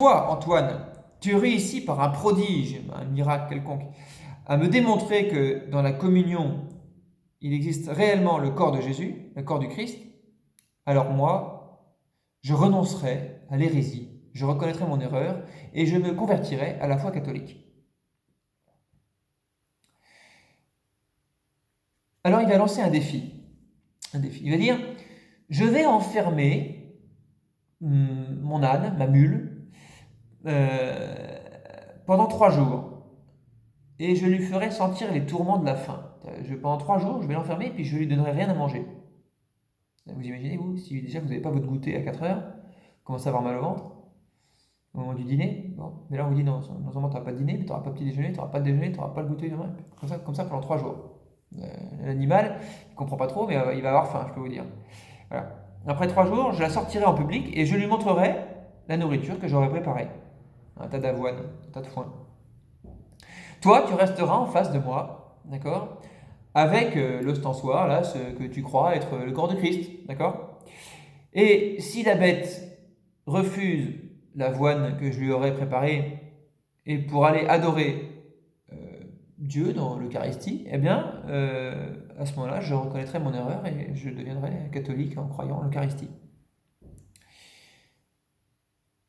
Toi, Antoine, tu réussis par un prodige, un miracle quelconque, à me démontrer que dans la communion, il existe réellement le corps de Jésus, le corps du Christ, alors moi, je renoncerai à l'hérésie, je reconnaîtrai mon erreur et je me convertirai à la foi catholique. Alors il va lancer un défi. Un défi. Il va dire, je vais enfermer mon âne, ma mule, euh, pendant 3 jours. Et je lui ferai sentir les tourments de la faim. Pendant 3 jours, je vais l'enfermer et puis je lui donnerai rien à manger. Vous imaginez, vous, si déjà vous n'avez pas votre goûter à 4 heures, vous commencez à avoir mal au ventre au moment du dîner. Bon. Mais là, on vous dit non, non seulement tu n'auras pas de dîner, mais tu n'auras pas de petit déjeuner, tu n'auras pas de déjeuner, tu n'auras pas le goûter. Comme ça pendant 3 jours. L'animal, il ne comprend pas trop, mais il va avoir faim, je peux vous dire. Voilà. Après 3 jours, je la sortirai en public et je lui montrerai la nourriture que j'aurai préparée. Un tas d'avoine, un tas de foin. Toi, tu resteras en face de moi, d'accord, avec l'ostensoir, là, ce que tu crois être le corps de Christ, d'accord. Et si la bête refuse l'avoine que je lui aurais préparée et pour aller adorer euh, Dieu dans l'Eucharistie, eh bien, à ce moment-là, je reconnaîtrai mon erreur et je deviendrai catholique en croyant en l'Eucharistie.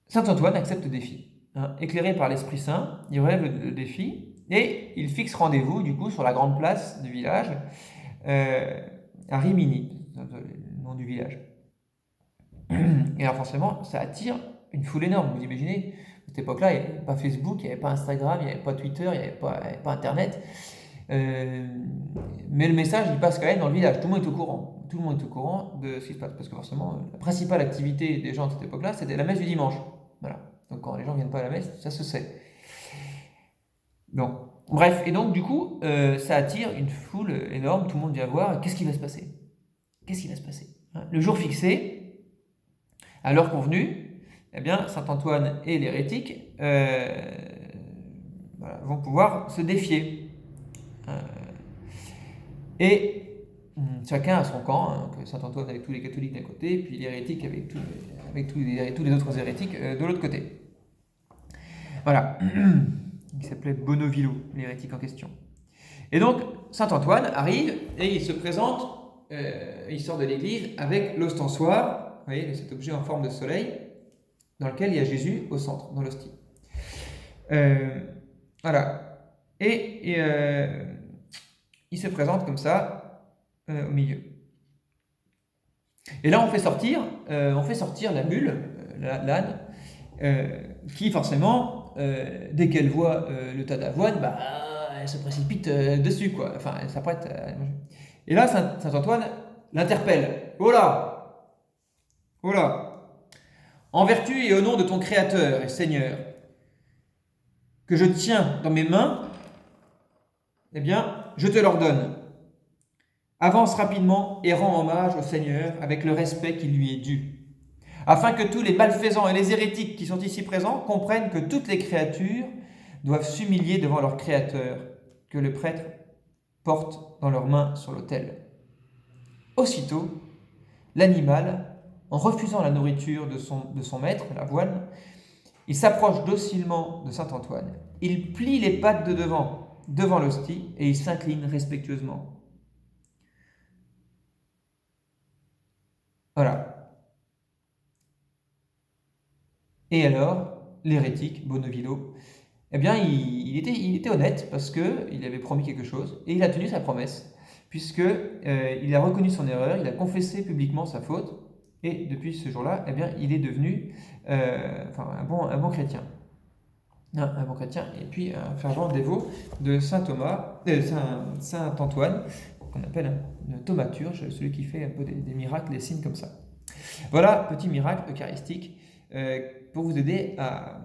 Saint Antoine accepte le défi. Hein. Éclairé par l'Esprit Saint, il relève le défi et il fixe rendez-vous du coup sur la grande place du village, euh, à Rimini, le nom du village. Et alors forcément, ça attire une foule énorme. Vous imaginez, à cette époque-là, il n'y avait pas Facebook, il n'y avait pas Instagram, il n'y avait pas Twitter, il n'y avait pas Internet. Euh, mais le message, il passe quand même dans le village. Tout le monde est au courant. Tout le monde est au courant de ce qui se passe. Parce que forcément, la principale activité des gens de cette époque-là, c'était la messe du dimanche. Voilà. Donc quand les gens ne viennent pas à la messe, ça se sait. Bon. Bref, et donc du coup, ça attire une foule énorme. Tout le monde vient voir. Qu'est-ce qui va se passer? Qu'est-ce qui va se passer? Hein. Le jour fixé, à l'heure convenue, eh bien, Saint Antoine et l'hérétique voilà, vont pouvoir se défier. Euh, Et chacun a son camp, hein, Saint Antoine avec tous les catholiques d'un côté, puis l'hérétique avec tous les autres hérétiques de l'autre côté. Voilà. Il s'appelait Bonovillo, l'hérétique en question. Et donc, Saint Antoine arrive et il se présente, il sort de l'église avec l'ostensoir, vous voyez, cet objet en forme de soleil, dans lequel il y a Jésus au centre, dans l'hostie. Euh, voilà. Et il se présente comme ça, au milieu. Et là, on fait sortir la mule, l'âne, qui forcément, dès qu'elle voit le tas d'avoine, bah, elle se précipite dessus, quoi. Enfin, elle s'apprête à manger. Et là, Saint Antoine l'interpelle. Oh là, oh là, en vertu et au nom de ton Créateur et Seigneur, que je tiens dans mes mains, eh bien, je te l'ordonne. Avance rapidement et rends hommage au Seigneur avec le respect qui lui est dû, afin que tous les malfaisants et les hérétiques qui sont ici présents comprennent que toutes les créatures doivent s'humilier devant leur Créateur, que le prêtre porte dans leurs mains sur l'autel. Aussitôt, l'animal, en refusant la nourriture de son maître, l'avoine, il s'approche docilement de saint Antoine. Il plie les pattes de devant l'hostie, et il s'incline respectueusement. Voilà. Et alors, l'hérétique, Bonovillo, eh bien, il était honnête parce qu'il avait promis quelque chose et il a tenu sa promesse, puisque il a reconnu son erreur, il a confessé publiquement sa faute, et depuis ce jour-là, eh bien, il est devenu un bon chrétien. Un bon chrétien, et puis un fervent dévot de saint Thomas, saint Antoine, qu'on appelle un thaumaturge, celui qui fait un peu des miracles, des signes comme ça. Voilà, petit miracle eucharistique pour vous aider à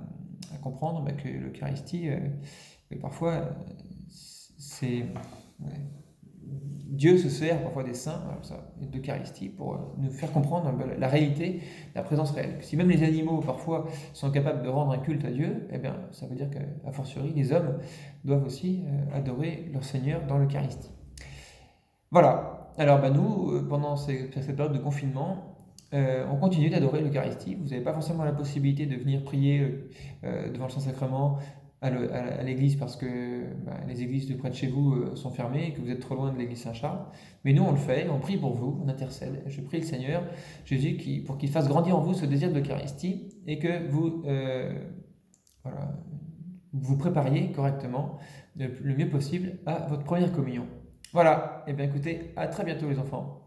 comprendre que l'Eucharistie, parfois, c'est. Ouais, Dieu se sert parfois des saints, d'Eucharistie, pour nous faire comprendre la réalité, la présence réelle. Si même les animaux, parfois, sont capables de rendre un culte à Dieu, eh bien, ça veut dire qu'à fortiori, les hommes doivent aussi adorer leur Seigneur dans l'Eucharistie. Voilà. Alors, nous, pendant cette période de confinement, on continue d'adorer l'Eucharistie. Vous n'avez pas forcément la possibilité de venir prier devant le Saint-Sacrement à l'église parce que les églises de près de chez vous sont fermées et que vous êtes trop loin de l'église Saint-Charles. Mais nous, on le fait, on prie pour vous, on intercède. Je prie le Seigneur, Jésus, pour qu'il fasse grandir en vous ce désir de l'Eucharistie et que vous, voilà, vous prépariez correctement, le mieux possible, à votre première communion. Voilà, et bien écoutez, à très bientôt les enfants.